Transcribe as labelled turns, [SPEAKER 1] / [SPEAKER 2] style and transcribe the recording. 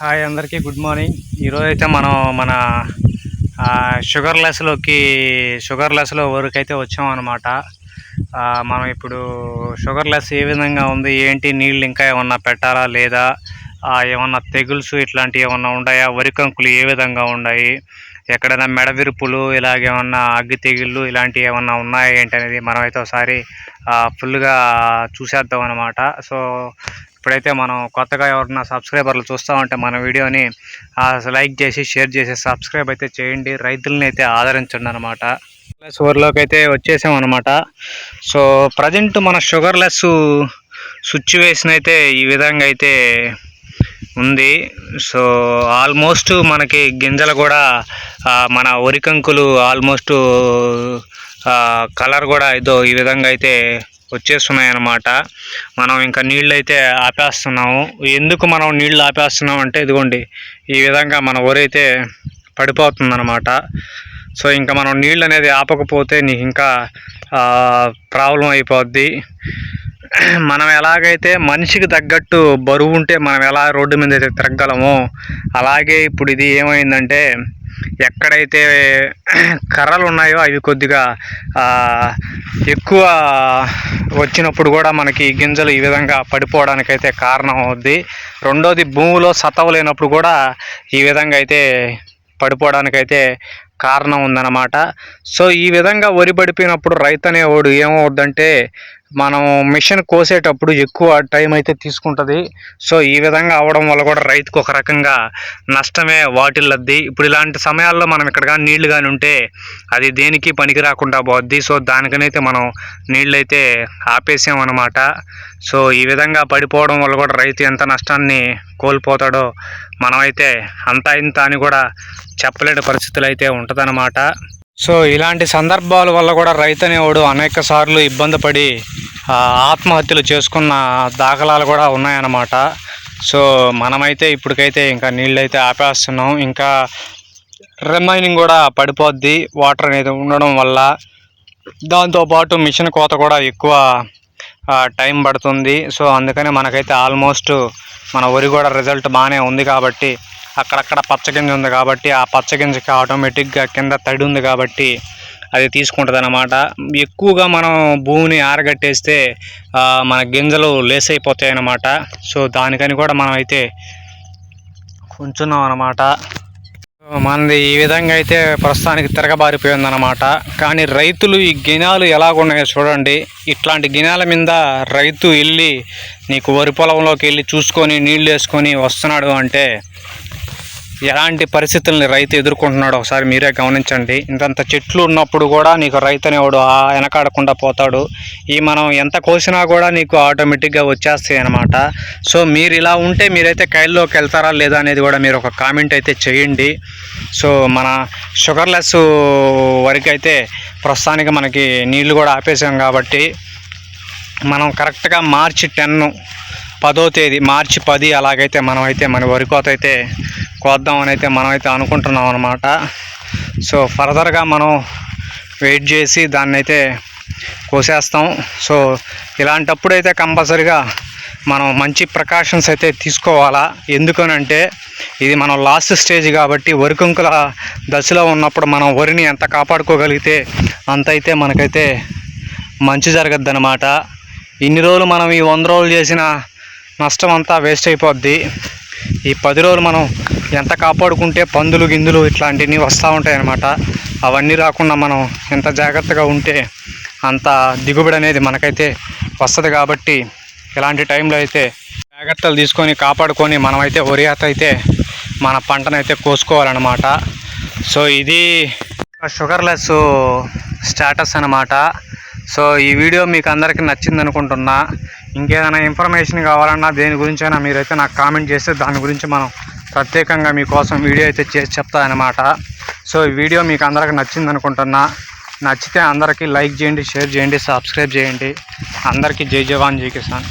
[SPEAKER 1] Hi అందరికీ good morning. ఈరోజు అయితే మనం మన షుగర్లెస్లో వరకైతే వచ్చామన్నమాట. మనం ఇప్పుడు షుగర్లెస్ ఏ విధంగా ఉంది, ఏంటి, నీళ్ళు ఇంకా ఏమన్నా పెట్టాలా లేదా, ఏమన్నా తెగుల్స్ ఇట్లాంటివి ఏమన్నా ఉన్నాయా, వరి కంకులు ఏ విధంగా ఉన్నాయి, ఎక్కడైనా మెడ విరుపులు ఇలాగేమన్నా అగ్గి తెగుళ్ళు ఇలాంటివి ఏమన్నా ఉన్నాయా ఏంటి అనేది మనమైతే ఒకసారి ఫుల్గా చూసేద్దాం అన్నమాట. సో ఇప్పుడైతే మనం కొత్తగా ఎవరన్నా సబ్స్క్రైబర్లు చూస్తూ ఉంటే మన వీడియోని లైక్ చేసి షేర్ చేసి సబ్స్క్రైబ్ అయితే చేయండి, రైతులని అయితే ఆదరించండి అనమాట. షుగర్లోకి అయితే వచ్చేసాం అనమాట. సో ప్రజెంట్ మన షుగర్లెస్ సిచ్యువేషన్ అయితే ఈ విధంగా అయితే ఉంది. సో ఆల్మోస్ట్ మనకి గింజలు కూడా మన వరికంకులు ఆల్మోస్ట్ కలర్ కూడా ఏదో ఈ విధంగా అయితే వచ్చేస్తున్నాయి అన్నమాట. మనం ఇంకా నీళ్ళు అయితే ఆపేస్తున్నాము. ఎందుకు మనం నీళ్ళు ఆపేస్తున్నాం అంటే ఇదిగోండి ఈ విధంగా మన వరి అయితే పడిపోతుంది అన్నమాట. సో ఇంకా మనం నీళ్ళు అనేది ఆపకపోతే నీకు ఇంకా ప్రాబ్లం అయిపోద్ది. మనం ఎలాగైతే మనిషికి తగ్గట్టు బరువు ఉంటే మనం ఎలా రోడ్డు మీద అయితే తిరగలమో అలాగే ఇప్పుడు ఇది ఏమైందంటే ఎక్కడైతే కర్రలు ఉన్నాయో అవి కొద్దిగా ఎక్కువ వచ్చినప్పుడు కూడా మనకి గింజలు ఈ విధంగా పడిపోవడానికైతే కారణం అవుద్ది. రెండోది భూమిలో సతవ లేనప్పుడు కూడా ఈ విధంగా అయితే పడిపోవడానికైతే కారణం ఉందన్నమాట. సో ఈ విధంగా వరి పడిపోయినప్పుడు రైతు అనేవాడు ఏమవుద్దంటే మనం మిషన్ కోసేటప్పుడు ఎక్కువ టైం అయితే తీసుకుంటుంది. సో ఈ విధంగా అవడం వల్ల కూడా రైతుకు ఒక రకంగా నష్టమే వాటిల్లద్ది. ఇప్పుడు ఇలాంటి సమయాల్లో మనం ఇక్కడ కానీ నీళ్లు కానీ ఉంటే అది దేనికి పనికి రాకుండా పోద్ది. సో దానికనైతే మనం నీళ్ళు అయితే ఆపేసామన్నమాట. సో ఈ విధంగా పడిపోవడం వల్ల కూడా రైతు ఎంత నష్టాన్ని కోల్పోతాడో మనమైతే అంతా ఇంత అని కూడా చెప్పలేని పరిస్థితులు అయితే ఉంటుందన్నమాట. సో ఇలాంటి సందర్భాల వల్ల కూడా రైతు అనేవాడు అనేక సార్లు ఇబ్బంది పడి ఆత్మహత్యలు చేసుకున్న దాఖలాలు కూడా ఉన్నాయన్నమాట. సో మనమైతే ఇప్పటికైతే ఇంకా నీళ్ళు అయితే ఆపేస్తున్నాం. ఇంకా రిమైనింగ్ కూడా పడిపోద్ది వాటర్ అనేది ఉండడం వల్ల. దాంతోపాటు మిషన్ కోత కూడా ఎక్కువ టైం పడుతుంది. సో అందుకని మనకైతే ఆల్మోస్ట్ మన వరి కూడా రిజల్ట్ బాగానే ఉంది కాబట్టి అక్కడక్కడ పచ్చగింజ ఉంది కాబట్టి ఆ పచ్చగింజకి ఆటోమేటిక్గా కింద తడి ఉంది కాబట్టి అది తీసుకుంటుంది అన్నమాట. ఎక్కువగా మనం భూమిని ఆరగట్టేస్తే మన గింజలు లేస్ అయిపోతాయి అన్నమాట. సో దానికని కూడా మనం అయితే ఉంచున్నాం అన్నమాట. మనది ఈ విధంగా అయితే ప్రస్తుతానికి తిరగబారిపోయిందన్నమాట. కానీ రైతులు ఈ గినాలు ఎలాగున్నాయో చూడండి. ఇట్లాంటి గినాల మీద రైతు వెళ్ళి నీకు వరి పొలంలోకి వెళ్ళి చూసుకొని నీళ్ళు వేసుకొని వస్తున్నాడు అంటే ఎలాంటి పరిస్థితుల్ని రైతు ఎదుర్కొంటున్నాడు ఒకసారి మీరే గమనించండి. ఇంతంత చెట్లు ఉన్నప్పుడు కూడా నీకు రైతు అనేవాడు వెనకాడకుండా పోతాడు. ఈ మనం ఎంత కోసినా కూడా నీకు ఆటోమేటిక్గా వచ్చేస్తాయి అన్నమాట. సో మీరు ఇలా ఉంటే మీరైతే కైల్లోకి వెళ్తారా లేదా అనేది కూడా మీరు ఒక కామెంట్ అయితే చేయండి. సో మన షుగర్లెస్ వరకు అయితే ప్రస్తుతానికి మనకి నీళ్లు కూడా ఆపేసాం కాబట్టి మనం కరెక్ట్గా మార్చి 10వ తేదీ మార్చి 10 అలాగైతే మనమైతే మన వరి కోత అయితే కోద్దామని అయితే మనమైతే అనుకుంటున్నాం అన్నమాట. సో ఫర్దర్గా మనం వెయిట్ చేసి దాన్ని అయితే కోసేస్తాం. సో ఇలాంటప్పుడు అయితే కంపల్సరిగా మనం మంచి ప్రికాషన్స్ అయితే తీసుకోవాలా. ఎందుకనంటే ఇది మనం లాస్ట్ స్టేజ్ కాబట్టి వరికంకుల దశలో ఉన్నప్పుడు మనం వరిని ఎంత కాపాడుకోగలిగితే అంత అయితే మనకైతే మంచి జరగద్దు అన్నమాట. ఇన్ని రోజులు మనం ఈ 100 రోజులు చేసిన నష్టం అంతా వేస్ట్ అయిపోద్ది. ఈ 10 రోజులు మనం ఎంత కాపాడుకుంటే పందులు గిందులు ఇట్లాంటివి వస్తూ ఉంటాయి అన్నమాట. అవన్నీ రాకుండా మనం ఎంత జాగ్రత్తగా ఉంటే అంత దిగుబడి అనేది మనకైతే వస్తుంది. కాబట్టి ఇలాంటి టైంలో అయితే జాగ్రత్తలు తీసుకొని కాపాడుకొని మనమైతే వరి అయితే మన పంటనైతే కోసుకోవాలన్నమాట. సో ఇది షుగర్లెస్ స్టేటస్ అన్నమాట. సో ఈ వీడియో మీకు అందరికీ నచ్చింది అనుకుంటున్నా. ఇంకేదైనా ఇన్ఫర్మేషన్ కావాలన్నా దేని గురించైనా మీరైతే నాకు కామెంట్ చేస్తే దాని గురించి మనం ప్రత్యేకంగా మీకోసం వీడియో అయితే చేసి చెప్తానమాట. సో ఈ వీడియో మీకు అందరికీ నచ్చింది అనుకుంటున్నా. నచ్చితే అందరికీ లైక్ చేయండి, షేర్ చేయండి, సబ్స్క్రైబ్ చేయండి. అందరికీ జై జవాన్ జై కిసాన్.